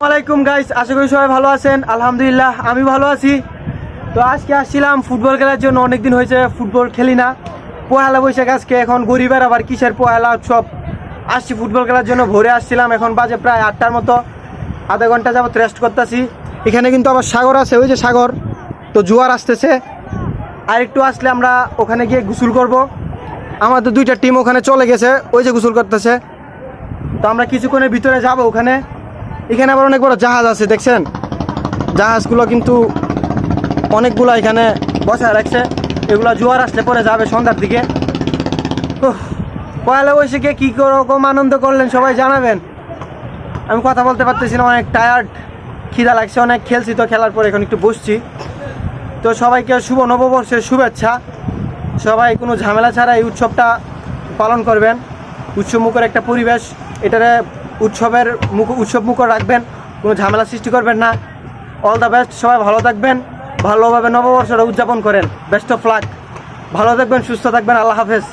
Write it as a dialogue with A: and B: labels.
A: আসসালামাইকুম গাইস, আশা করি সবাই ভালো আছেন। আলহামদুলিল্লাহ আমি ভালো আছি। তো আজকে আসছিলাম ফুটবল খেলার জন্য, অনেকদিন হয়েছে ফুটবল খেলি না। পয়লা বৈশাখ আজকে, এখন গরিবের আবার কিসের পয়লা উৎসব। আসছি ফুটবল খেলার জন্য, ভোরে আসছিলাম, এখন বাজে প্রায় 8টার মতো। আধা ঘন্টা যাবত রেস্ট করতেছি। এখানে কিন্তু আবার সাগর আছে, ওই যে সাগর, তো জোয়ার আসতেছে। আর একটু আসলে আমরা ওখানে গিয়ে গোসল করব। আমাদের দুইটা টিম ওখানে চলে গেছে, ওই যে গোসল করতেছে। তো আমরা কিছুক্ষণের ভিতরে যাব ওখানে। এখানে আবার অনেক বড় জাহাজ আছে, দেখছেন? জাহাজগুলো কিন্তু অনেকগুলো এখানে বসায় রাখছে। এগুলো জোয়ার আসলে পরে যাবে সন্ধ্যার দিকে। পয়লা বৈশাখে কী রকম আনন্দ করলেন সবাই জানাবেন। আমি কথা বলতে পারতেছি না, অনেক টায়ার্ড, খিদা লাগছে, অনেক খেলছি। তো খেলার পরে এখন একটু বসছি। তো সবাইকে শুভ নববর্ষের শুভেচ্ছা। সবাই কোনো ঝামেলা ছাড়া এই উৎসবটা পালন করবেন। উৎসবমুখর একটা পরিবেশ, এটারে উৎসব মুখর রাখবেন, কোনো ঝামেলা সৃষ্টি করবেন না। অল দ্য বেস্ট, সবাই ভালো থাকবেন, ভালোভাবে নববর্ষটা উদযাপন করেন। বেস্ট অফ লাক, ভালো থাকবেন, সুস্থ থাকবেন, আল্লাহ হাফেজ।